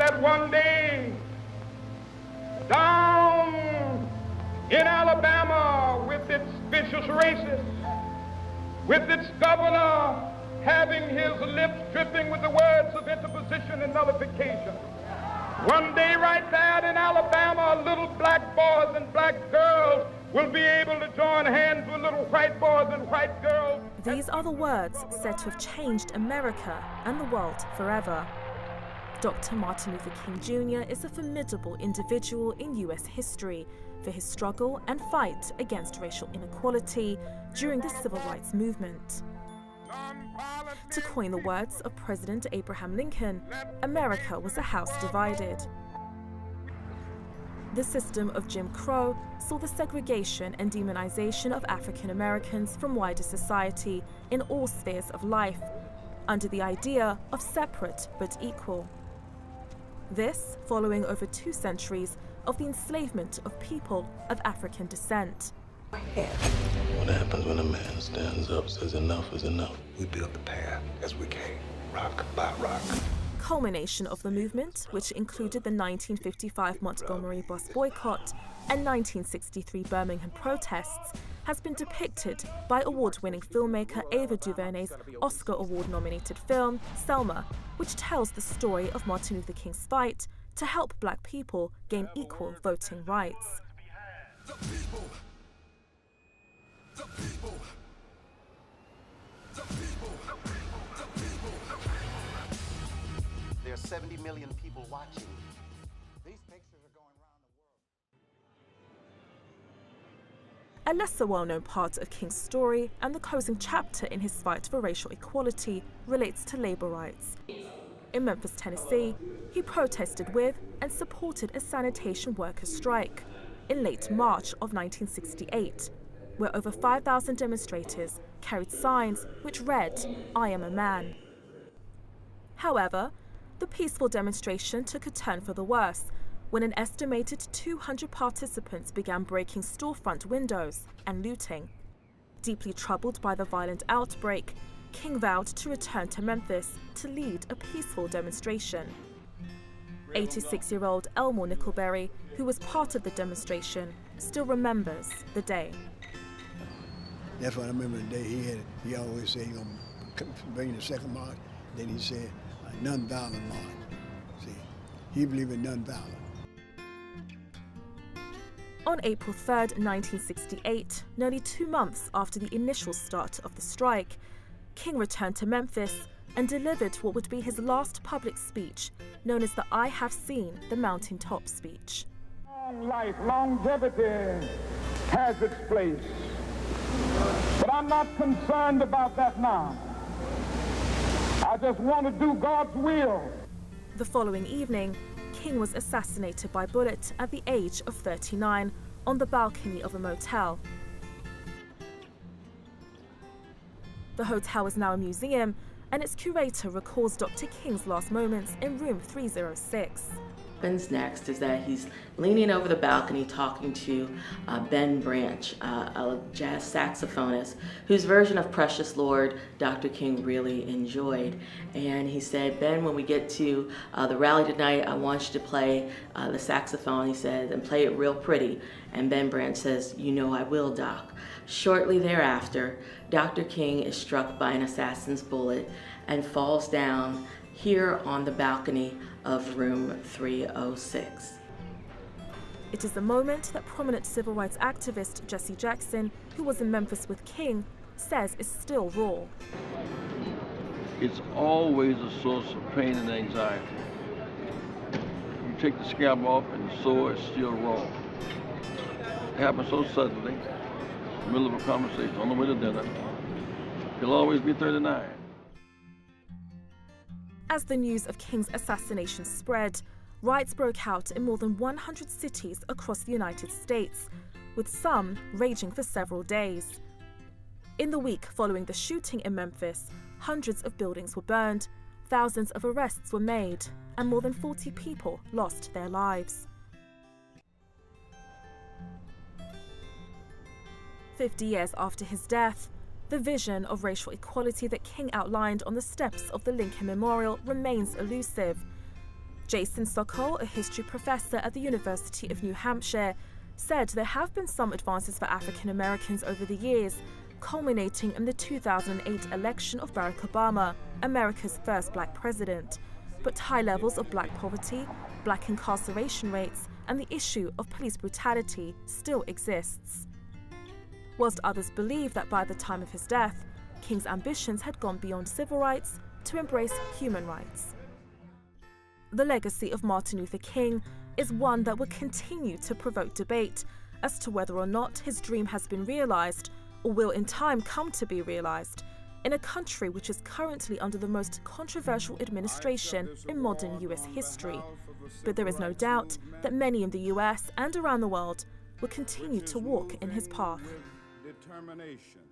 that one day down in Alabama with its vicious racists, with its governor having his lips dripping with the words of interposition and nullification. One day right there in Alabama, little black boys and black girls will be able to join hands with little white boys and white girls. These are the words said to have changed America and the world forever. Dr. Martin Luther King Jr. is a formidable individual in US history for his struggle and fight against racial inequality during the Civil Rights Movement. To coin the words of President Abraham Lincoln, America was a house divided. The system of Jim Crow saw the segregation and demonization of African Americans from wider society in all spheres of life, under the idea of separate but equal. This following over 2 centuries of the enslavement of people of African descent. What happens when a man stands up, says enough is enough? We built the path as we came, rock by rock. Culmination of the movement, which included the 1955 Montgomery bus boycott and 1963 Birmingham protests, has been depicted by award-winning filmmaker Ava DuVernay's Oscar Award-nominated film, Selma, which tells the story of Martin Luther King's fight to help black people gain equal voting rights. There are 70 million people watching. These pictures are going around the world. A lesser well-known part of King's story and the closing chapter in his fight for racial equality relates to labor rights. In Memphis, Tennessee, he protested with and supported a sanitation workers' strike in late March of 1968, where over 5,000 demonstrators carried signs which read, "I am a man." However, the peaceful demonstration took a turn for the worse when an estimated 200 participants began breaking storefront windows and looting. Deeply troubled by the violent outbreak, King vowed to return to Memphis to lead a peaceful demonstration. 86-year-old Elmore Nickelberry, who was part of the demonstration, still remembers the day. That's what I remember the day he always said, "You're going to bring the second march." Then he said, "A non-violent march." See, he believed in non-violent. On April 3rd, 1968, nearly 2 months after the initial start of the strike, King returned to Memphis and delivered what would be his last public speech, known as the "I Have Seen the Mountaintop" speech. Long life, longevity has its place. But I'm not concerned about that now. I just want to do God's will. The following evening, King was assassinated by bullet at the age of 39 on the balcony of a motel. The hotel is now a museum, and its curator recalls Dr. King's last moments in room 306. What happens next is that he's leaning over the balcony talking to Ben Branch, a jazz saxophonist, whose version of Precious Lord Dr. King really enjoyed. And he said, "Ben, when we get to the rally tonight, I want you to play the saxophone," he said, "and play it real pretty." And Ben Branch says, "You know I will, Doc." Shortly thereafter, Dr. King is struck by an assassin's bullet and falls down here on the balcony of room 306. It is a moment that prominent civil rights activist Jesse Jackson, who was in Memphis with King, says is still raw. It's always a source of pain and anxiety. You take the scab off and the sore is still raw. It happens so suddenly, in the middle of a conversation, on the way to dinner. He'll always be 39. As the news of King's assassination spread, riots broke out in more than 100 cities across the United States, with some raging for several days. In the week following the shooting in Memphis, hundreds of buildings were burned, thousands of arrests were made, and more than 40 people lost their lives. 50 years after his death, the vision of racial equality that King outlined on the steps of the Lincoln Memorial remains elusive. Jason Sokol, a history professor at the University of New Hampshire, said there have been some advances for African Americans over the years, culminating in the 2008 election of Barack Obama, America's first black president. But high levels of black poverty, black incarceration rates, and the issue of police brutality still exists. Whilst others believe that by the time of his death, King's ambitions had gone beyond civil rights to embrace human rights. The legacy of Martin Luther King is one that will continue to provoke debate as to whether or not his dream has been realized or will in time come to be realized in a country which is currently under the most controversial administration in modern US history. But there is no doubt that many in the US and around the world will continue to walk in his path. Determination.